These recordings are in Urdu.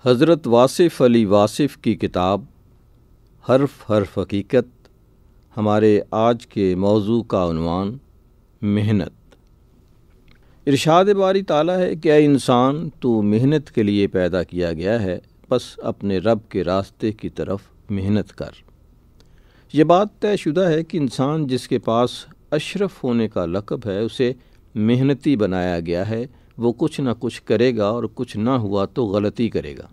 حضرت واصف علی واصف کی کتاب حرف حرف حقیقت ہمارے آج کے موضوع کا عنوان محنت۔ ارشاد باری تعالیٰ ہے کہ اے انسان تو محنت کے لیے پیدا کیا گیا ہے، بس اپنے رب کے راستے کی طرف محنت کر۔ یہ بات طے شدہ ہے کہ انسان جس کے پاس اشرف ہونے کا لقب ہے اسے محنتی بنایا گیا ہے۔ وہ کچھ نہ کچھ کرے گا اور کچھ نہ ہوا تو غلطی کرے گا،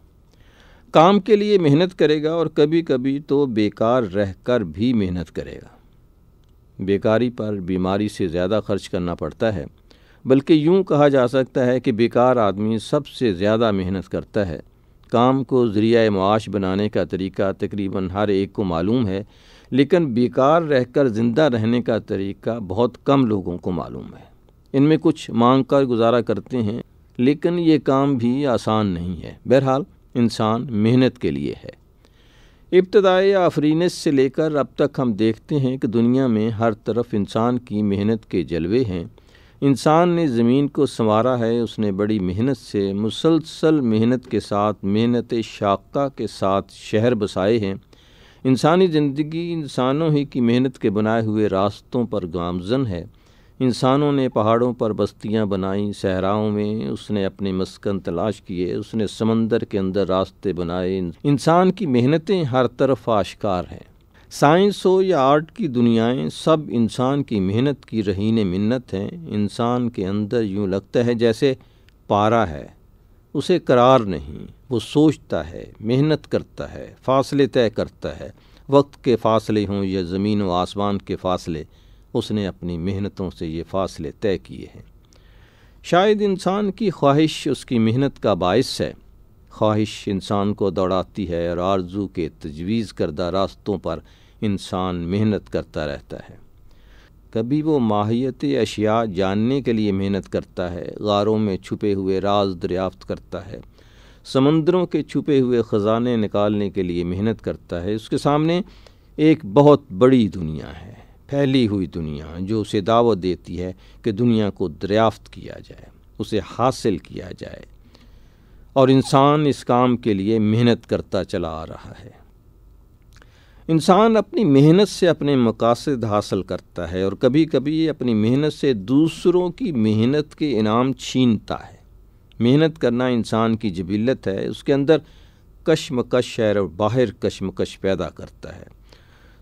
کام کے لیے محنت کرے گا اور کبھی کبھی تو بیکار رہ کر بھی محنت کرے گا۔ بیکاری پر بیماری سے زیادہ خرچ کرنا پڑتا ہے، بلکہ یوں کہا جا سکتا ہے کہ بیکار آدمی سب سے زیادہ محنت کرتا ہے۔ کام کو ذریعہ معاش بنانے کا طریقہ تقریباً ہر ایک کو معلوم ہے، لیکن بیکار رہ کر زندہ رہنے کا طریقہ بہت کم لوگوں کو معلوم ہے۔ ان میں کچھ مانگ کر گزارا کرتے ہیں، لیکن یہ کام بھی آسان نہیں ہے۔ بہرحال انسان محنت کے لیے ہے۔ ابتدائی آفرینش سے لے کر اب تک ہم دیکھتے ہیں کہ دنیا میں ہر طرف انسان کی محنت کے جلوے ہیں۔ انسان نے زمین کو سنوارا ہے، اس نے بڑی محنت سے مسلسل محنت کے ساتھ محنت شاقہ کے ساتھ شہر بسائے ہیں۔ انسانی زندگی انسانوں ہی کی محنت کے بنائے ہوئے راستوں پر گامزن ہے۔ انسانوں نے پہاڑوں پر بستیاں بنائیں، صحراؤں میں اس نے اپنے مسکن تلاش کیے، اس نے سمندر کے اندر راستے بنائے۔ انسان کی محنتیں ہر طرف آشکار ہیں۔ سائنس ہو یا آرٹ کی دنیائیں، سب انسان کی محنت کی رہین منت ہیں۔ انسان کے اندر یوں لگتا ہے جیسے پارا ہے، اسے قرار نہیں۔ وہ سوچتا ہے، محنت کرتا ہے، فاصلے طے کرتا ہے، وقت کے فاصلے ہوں یا زمین و آسمان کے فاصلے، اس نے اپنی محنتوں سے یہ فاصلے طے کیے ہیں۔ شاید انسان کی خواہش اس کی محنت کا باعث ہے۔ خواہش انسان کو دوڑاتی ہے اور آرزو کے تجویز کردہ راستوں پر انسان محنت کرتا رہتا ہے۔ کبھی وہ ماہیت اشیاء جاننے کے لیے محنت کرتا ہے، غاروں میں چھپے ہوئے راز دریافت کرتا ہے، سمندروں کے چھپے ہوئے خزانے نکالنے کے لیے محنت کرتا ہے۔ اس کے سامنے ایک بہت بڑی دنیا ہے، پھیلی ہوئی دنیا، جو اسے دعوت دیتی ہے کہ دنیا کو دریافت کیا جائے، اسے حاصل کیا جائے، اور انسان اس کام کے لیے محنت کرتا چلا آ رہا ہے۔ انسان اپنی محنت سے اپنے مقاصد حاصل کرتا ہے اور کبھی کبھی اپنی محنت سے دوسروں کی محنت کے انعام چھینتا ہے۔ محنت کرنا انسان کی جبلت ہے، اس کے اندر کشمکش ہے اور باہر کشمکش پیدا کرتا ہے۔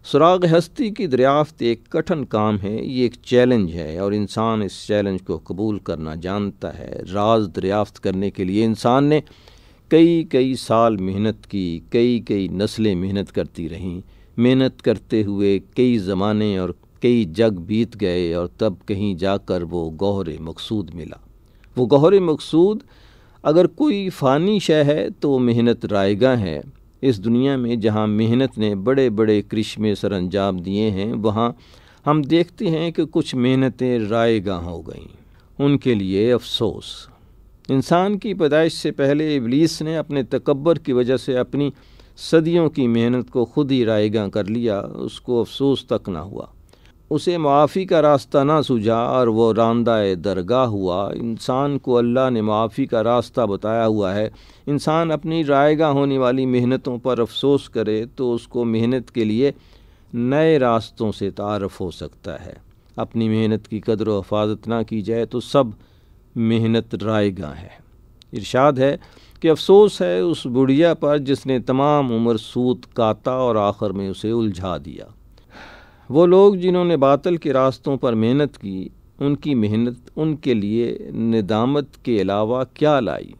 سراغ ہستی کی دریافت ایک کٹھن کام ہے، یہ ایک چیلنج ہے اور انسان اس چیلنج کو قبول کرنا جانتا ہے۔ راز دریافت کرنے کے لیے انسان نے کئی سال محنت کی، کئی نسلیں محنت کرتی رہیں۔ محنت کرتے ہوئے کئی زمانے اور کئی جگ بیت گئے اور تب کہیں جا کر وہ گوہر مقصود ملا۔ وہ گوہر مقصود اگر کوئی فانی شے ہے تو محنت رائگاں ہے۔ اس دنیا میں جہاں محنت نے بڑے بڑے کرشمے سر انجام دیے ہیں، وہاں ہم دیکھتے ہیں کہ کچھ محنتیں رائگاں ہو گئیں۔ ان کے لیے افسوس۔ انسان کی پیدائش سے پہلے ابلیس نے اپنے تکبر کی وجہ سے اپنی صدیوں کی محنت کو خود ہی رائگاں کر لیا، اس کو افسوس تک نہ ہوا، اسے معافی کا راستہ نہ سوجھا اور وہ راندہ درگاہ ہوا۔ انسان کو اللہ نے معافی کا راستہ بتایا ہوا ہے۔ انسان اپنی رائگاں ہونے والی محنتوں پر افسوس کرے تو اس کو محنت کے لیے نئے راستوں سے تعارف ہو سکتا ہے۔ اپنی محنت کی قدر و حفاظت نہ کی جائے تو سب محنت رائگاں ہے۔ ارشاد ہے کہ افسوس ہے اس بڑھیا پر جس نے تمام عمر سود کاتا اور آخر میں اسے الجھا دیا۔ وہ لوگ جنہوں نے باطل کے راستوں پر محنت کی، ان کی محنت ان کے لیے ندامت کے علاوہ کیا لائی؟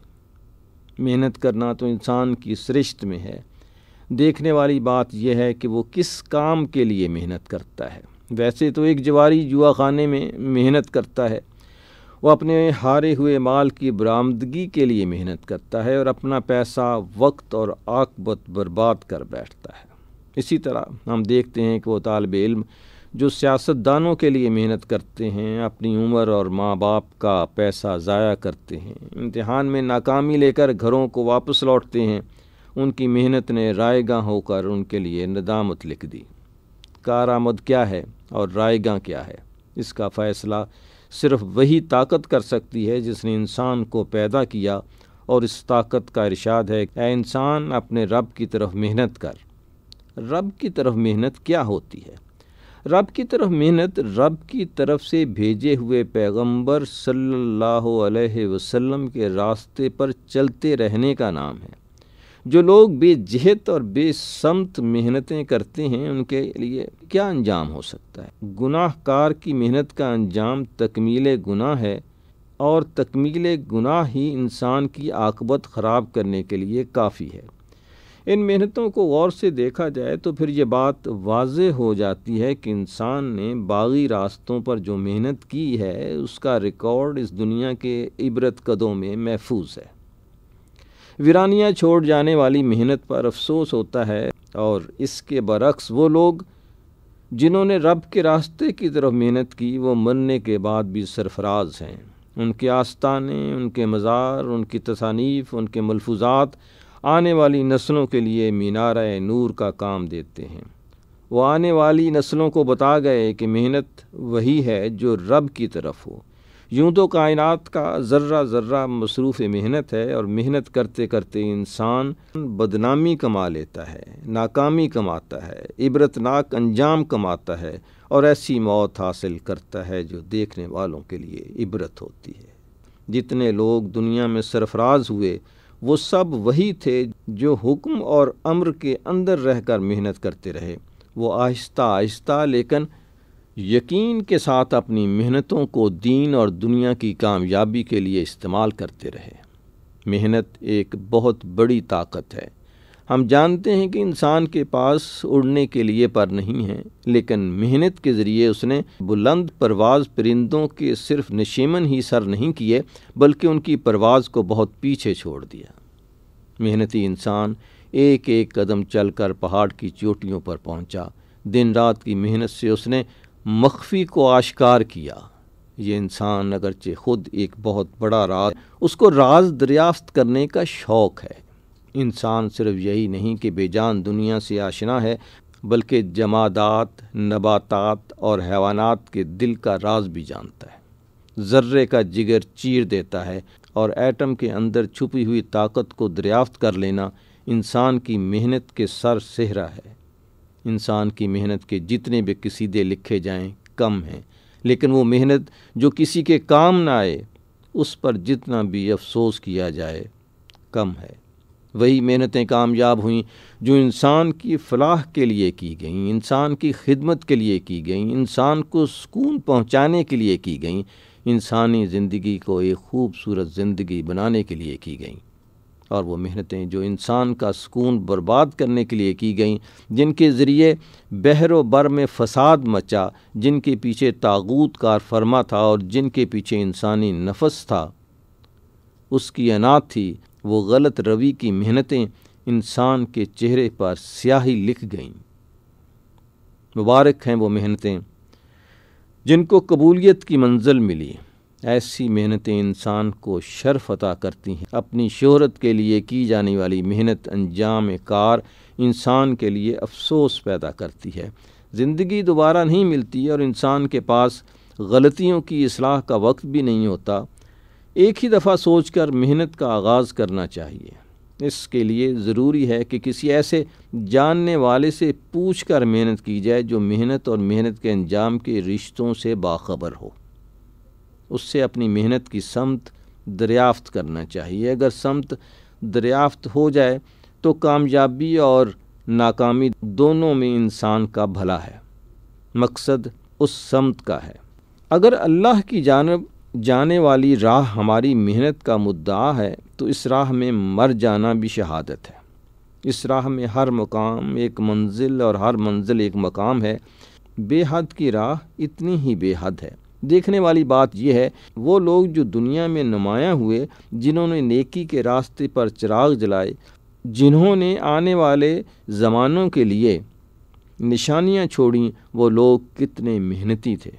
محنت کرنا تو انسان کی سرشت میں ہے۔ دیکھنے والی بات یہ ہے کہ وہ کس کام کے لیے محنت کرتا ہے۔ ویسے تو ایک جواری جوا خانے میں محنت کرتا ہے، وہ اپنے ہارے ہوئے مال کی برآمدگی کے لیے محنت کرتا ہے اور اپنا پیسہ، وقت اور عاقبت برباد کر بیٹھتا ہے۔ اسی طرح ہم دیکھتے ہیں کہ وہ طالب علم جو سیاستدانوں کے لیے محنت کرتے ہیں، اپنی عمر اور ماں باپ کا پیسہ ضائع کرتے ہیں، امتحان میں ناکامی لے کر گھروں کو واپس لوٹتے ہیں، ان کی محنت نے رائگاں ہو کر ان کے لیے ندامت لکھ دی۔ کارآمد کیا ہے اور رائگاں کیا ہے، اس کا فیصلہ صرف وہی طاقت کر سکتی ہے جس نے انسان کو پیدا کیا اور اس طاقت کا ارشاد ہے کہ اے انسان اپنے رب کی طرف محنت کر۔ رب کی طرف محنت کیا ہوتی ہے؟ رب کی طرف محنت رب کی طرف سے بھیجے ہوئے پیغمبر صلی اللہ علیہ وسلم کے راستے پر چلتے رہنے کا نام ہے۔ جو لوگ بے جہت اور بے سمت محنتیں کرتے ہیں ان کے لیے کیا انجام ہو سکتا ہے؟ گناہ کار کی محنت کا انجام تکمیل گناہ ہے، اور تکمیل گناہ ہی انسان کی عاقبت خراب کرنے کے لیے کافی ہے۔ ان محنتوں کو غور سے دیکھا جائے تو پھر یہ بات واضح ہو جاتی ہے کہ انسان نے باغی راستوں پر جو محنت کی ہے اس کا ریکارڈ اس دنیا کے عبرت قدوں میں محفوظ ہے۔ ویرانیاں چھوڑ جانے والی محنت پر افسوس ہوتا ہے، اور اس کے برعکس وہ لوگ جنہوں نے رب کے راستے کی طرف محنت کی وہ مرنے کے بعد بھی سرفراز ہیں۔ ان کے آستانے، ان کے مزار، ان کی تصانیف، ان کے ملفوظات آنے والی نسلوں کے لیے مینارہ نور کا کام دیتے ہیں۔ وہ آنے والی نسلوں کو بتا گئے کہ محنت وہی ہے جو رب کی طرف ہو۔ یوں تو کائنات کا ذرہ ذرہ مصروف محنت ہے، اور محنت کرتے کرتے انسان بدنامی کما لیتا ہے، ناکامی کماتا ہے، عبرتناک انجام کماتا ہے، اور ایسی موت حاصل کرتا ہے جو دیکھنے والوں کے لیے عبرت ہوتی ہے۔ جتنے لوگ دنیا میں سرفراز ہوئے وہ سب وہی تھے جو حکم اور امر کے اندر رہ کر محنت کرتے رہے۔ وہ آہستہ آہستہ لیکن یقین کے ساتھ اپنی محنتوں کو دین اور دنیا کی کامیابی کے لیے استعمال کرتے رہے۔ محنت ایک بہت بڑی طاقت ہے۔ ہم جانتے ہیں کہ انسان کے پاس اڑنے کے لیے پر نہیں ہے، لیکن محنت کے ذریعے اس نے بلند پرواز پرندوں کے صرف نشیمن ہی سر نہیں کیے بلکہ ان کی پرواز کو بہت پیچھے چھوڑ دیا۔ محنتی انسان ایک ایک قدم چل کر پہاڑ کی چوٹیوں پر پہنچا۔ دن رات کی محنت سے اس نے مخفی کو آشکار کیا۔ یہ انسان اگرچہ خود ایک بہت بڑا راز، اس کو راز دریافت کرنے کا شوق ہے۔ انسان صرف یہی نہیں کہ بے جان دنیا سے آشنا ہے بلکہ جمادات، نباتات اور حیوانات کے دل کا راز بھی جانتا ہے۔ ذرے کا جگر چیر دیتا ہے، اور ایٹم کے اندر چھپی ہوئی طاقت کو دریافت کر لینا انسان کی محنت کے سر سہرا ہے۔ انسان کی محنت کے جتنے بھی قصیدے لکھے جائیں کم ہیں، لیکن وہ محنت جو کسی کے کام نہ آئے اس پر جتنا بھی افسوس کیا جائے کم ہے۔ وہی محنتیں کامیاب ہوئیں جو انسان کی فلاح کے لیے کی گئیں، انسان کی خدمت کے لیے کی گئیں، انسان کو سکون پہنچانے کے لیے کی گئیں، انسانی زندگی کو ایک خوبصورت زندگی بنانے کے لیے کی گئیں۔ اور وہ محنتیں جو انسان کا سکون برباد کرنے کے لیے کی گئیں، جن کے ذریعے بحر و بر میں فساد مچا، جن کے پیچھے طاغوت کار فرما تھا اور جن کے پیچھے انسانی نفس تھا، اس کی انا تھی، وہ غلط روی کی محنتیں انسان کے چہرے پر سیاہی لکھ گئیں۔ مبارک ہیں وہ محنتیں جن کو قبولیت کی منزل ملی۔ ایسی محنتیں انسان کو شرف عطا کرتی ہیں۔ اپنی شہرت کے لیے کی جانے والی محنت انجام کار انسان کے لیے افسوس پیدا کرتی ہے۔ زندگی دوبارہ نہیں ملتی اور انسان کے پاس غلطیوں کی اصلاح کا وقت بھی نہیں ہوتا۔ ایک ہی دفعہ سوچ کر محنت کا آغاز کرنا چاہیے۔ اس کے لیے ضروری ہے کہ کسی ایسے جاننے والے سے پوچھ کر محنت کی جائے جو محنت اور محنت کے انجام کے رشتوں سے باخبر ہو۔ اس سے اپنی محنت کی سمت دریافت کرنا چاہیے۔ اگر سمت دریافت ہو جائے تو کامیابی اور ناکامی دونوں میں انسان کا بھلا ہے۔ مقصد اس سمت کا ہے۔ اگر اللہ کی جانب جانے والی راہ ہماری محنت کا مدعا ہے تو اس راہ میں مر جانا بھی شہادت ہے۔ اس راہ میں ہر مقام ایک منزل اور ہر منزل ایک مقام ہے۔ بے حد کی راہ اتنی ہی بے حد ہے۔ دیکھنے والی بات یہ ہے وہ لوگ جو دنیا میں نمایاں ہوئے، جنہوں نے نیکی کے راستے پر چراغ جلائے، جنہوں نے آنے والے زمانوں کے لیے نشانیاں چھوڑیں، وہ لوگ کتنے محنتی تھے۔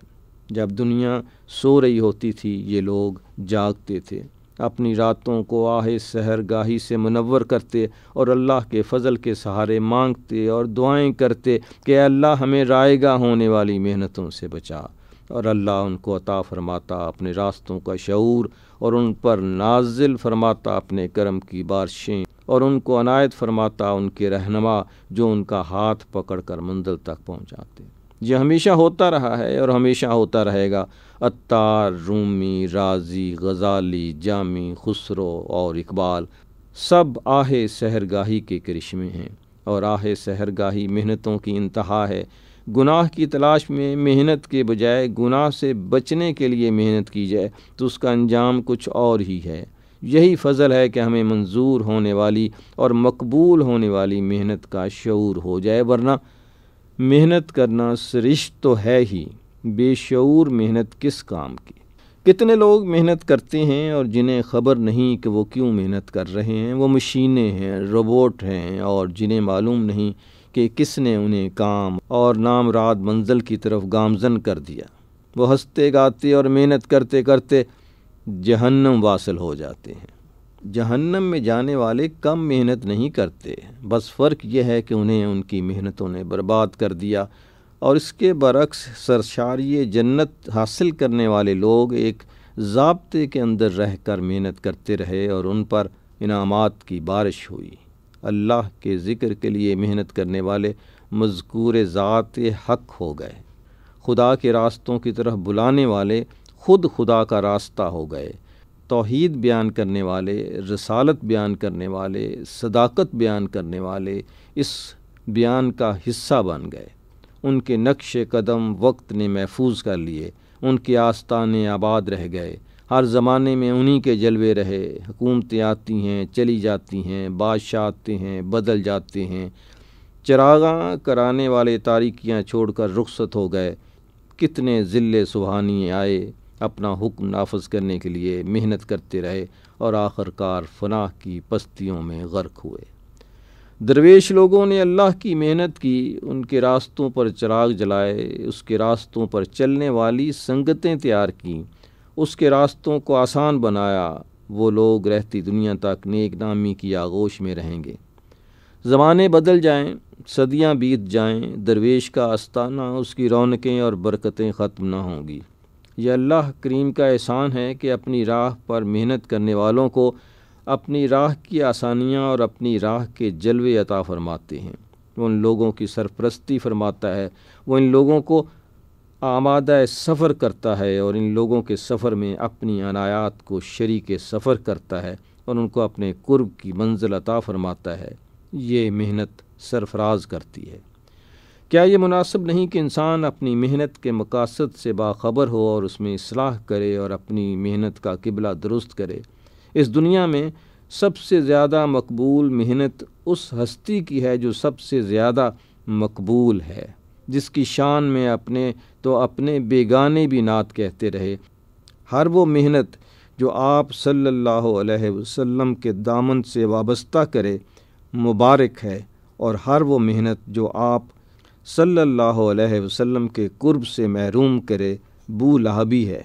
جب دنیا سو رہی ہوتی تھی یہ لوگ جاگتے تھے، اپنی راتوں کو آہ سحر گاہی سے منور کرتے اور اللہ کے فضل کے سہارے مانگتے اور دعائیں کرتے کہ اے اللہ ہمیں رائے گاہ ہونے والی محنتوں سے بچا، اور اللہ ان کو عطا فرماتا اپنے راستوں کا شعور، اور ان پر نازل فرماتا اپنے کرم کی بارشیں، اور ان کو عنایت فرماتا ان کے رہنما جو ان کا ہاتھ پکڑ کر منزل تک پہنچاتے۔ یہ ہمیشہ ہوتا رہا ہے اور ہمیشہ ہوتا رہے گا۔ عطار، رومی، رازی، غزالی، جامی، خسرو اور اقبال سب آہ سحرگاہی کے کرشمے ہیں، اور آہ سحرگاہی محنتوں کی انتہا ہے۔ گناہ کی تلاش میں محنت کے بجائے گناہ سے بچنے کے لیے محنت کی جائے تو اس کا انجام کچھ اور ہی ہے۔ یہی فضل ہے کہ ہمیں منظور ہونے والی اور مقبول ہونے والی محنت کا شعور ہو جائے، ورنہ محنت کرنا سرشت تو ہے ہی، بے شعور محنت کس کام کی۔ کتنے لوگ محنت کرتے ہیں اور جنہیں خبر نہیں کہ وہ کیوں محنت کر رہے ہیں۔ وہ مشینیں ہیں، روبوٹ ہیں، اور جنہیں معلوم نہیں کہ کس نے انہیں کام اور نامراد منزل کی طرف گامزن کر دیا۔ وہ ہنستے گاتے اور محنت کرتے کرتے جہنم واصل ہو جاتے ہیں۔ جہنم میں جانے والے کم محنت نہیں کرتے، بس فرق یہ ہے کہ انہیں ان کی محنتوں نے برباد کر دیا، اور اس کے برعکس سرشاری جنت حاصل کرنے والے لوگ ایک ضابطے کے اندر رہ کر محنت کرتے رہے اور ان پر انعامات کی بارش ہوئی۔ اللہ کے ذکر کے لیے محنت کرنے والے مذکور ذات حق ہو گئے، خدا کے راستوں کی طرف بلانے والے خود خدا کا راستہ ہو گئے، توحید بیان کرنے والے، رسالت بیان کرنے والے، صداقت بیان کرنے والے اس بیان کا حصہ بن گئے۔ ان کے نقش قدم وقت نے محفوظ کر لیے، ان کے آستانے آباد رہ گئے، ہر زمانے میں انہی کے جلوے رہے۔ حکومتیں آتی ہیں، چلی جاتی ہیں، بادشاہ آتے ہیں، بدل جاتے ہیں، چراغاں کرانے والے تاریکیاں چھوڑ کر رخصت ہو گئے۔ کتنے ذل سبحانی آئے، اپنا حکم نافذ کرنے کے لیے محنت کرتے رہے اور آخر کار فنا کی پستیوں میں غرق ہوئے۔ درویش لوگوں نے اللہ کی محنت کی، ان کے راستوں پر چراغ جلائے، اس کے راستوں پر چلنے والی سنگتیں تیار کیں، اس کے راستوں کو آسان بنایا۔ وہ لوگ رہتی دنیا تک نیک نامی کی آغوش میں رہیں گے۔ زمانے بدل جائیں، صدیاں بیت جائیں، درویش کا آستانہ، اس کی رونقیں اور برکتیں ختم نہ ہوں گی۔ یہ اللہ کریم کا احسان ہے کہ اپنی راہ پر محنت کرنے والوں کو اپنی راہ کی آسانیاں اور اپنی راہ کے جلوے عطا فرماتے ہیں۔ وہ ان لوگوں کی سرپرستی فرماتا ہے، وہ ان لوگوں کو آمادہ سفر کرتا ہے اور ان لوگوں کے سفر میں اپنی عنایات کو شریک سفر کرتا ہے اور ان کو اپنے قرب کی منزل عطا فرماتا ہے۔ یہ محنت سرفراز کرتی ہے۔ کیا یہ مناسب نہیں کہ انسان اپنی محنت کے مقاصد سے باخبر ہو اور اس میں اصلاح کرے اور اپنی محنت کا قبلہ درست کرے؟ اس دنیا میں سب سے زیادہ مقبول محنت اس ہستی کی ہے جو سب سے زیادہ مقبول ہے، جس کی شان میں اپنے بیگانے بھی نعت کہتے رہے۔ ہر وہ محنت جو آپ صلی اللہ علیہ وسلم کے دامن سے وابستہ کرے مبارک ہے، اور ہر وہ محنت جو آپ صلی اللہ علیہ وسلم کے قرب سے محروم کرے بولہبی ہے۔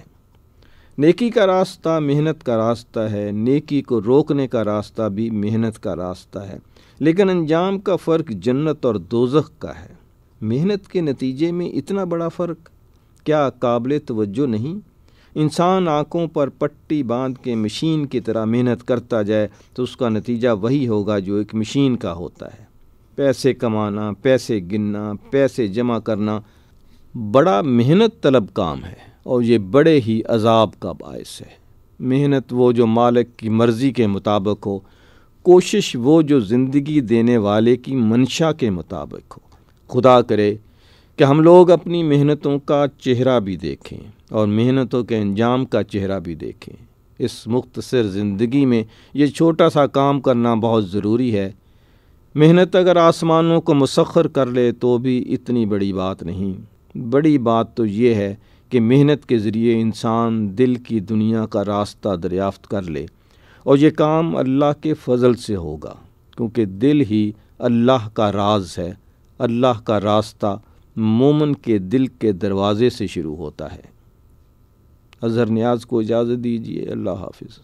نیکی کا راستہ محنت کا راستہ ہے، نیکی کو روکنے کا راستہ بھی محنت کا راستہ ہے، لیکن انجام کا فرق جنت اور دوزخ کا ہے۔ محنت کے نتیجے میں اتنا بڑا فرق کیا قابل توجہ نہیں؟ انسان آنکھوں پر پٹی باندھ کے مشین کی طرح محنت کرتا جائے تو اس کا نتیجہ وہی ہوگا جو ایک مشین کا ہوتا ہے۔ پیسے کمانا، پیسے گننا، پیسے جمع کرنا بڑا محنت طلب کام ہے، اور یہ بڑے ہی عذاب کا باعث ہے۔ محنت وہ جو مالک کی مرضی کے مطابق ہو، کوشش وہ جو زندگی دینے والے کی منشا کے مطابق ہو۔ خدا کرے کہ ہم لوگ اپنی محنتوں کا چہرہ بھی دیکھیں اور محنتوں کے انجام کا چہرہ بھی دیکھیں۔ اس مختصر زندگی میں یہ چھوٹا سا کام کرنا بہت ضروری ہے۔ محنت اگر آسمانوں کو مسخر کر لے تو بھی اتنی بڑی بات نہیں۔ بڑی بات تو یہ ہے کہ محنت کے ذریعے انسان دل کی دنیا کا راستہ دریافت کر لے، اور یہ کام اللہ کے فضل سے ہوگا، کیونکہ دل ہی اللہ کا راز ہے۔ اللہ کا راستہ مومن کے دل کے دروازے سے شروع ہوتا ہے۔ اظہر نیاز کو اجازت دیجیے۔ اللہ حافظ۔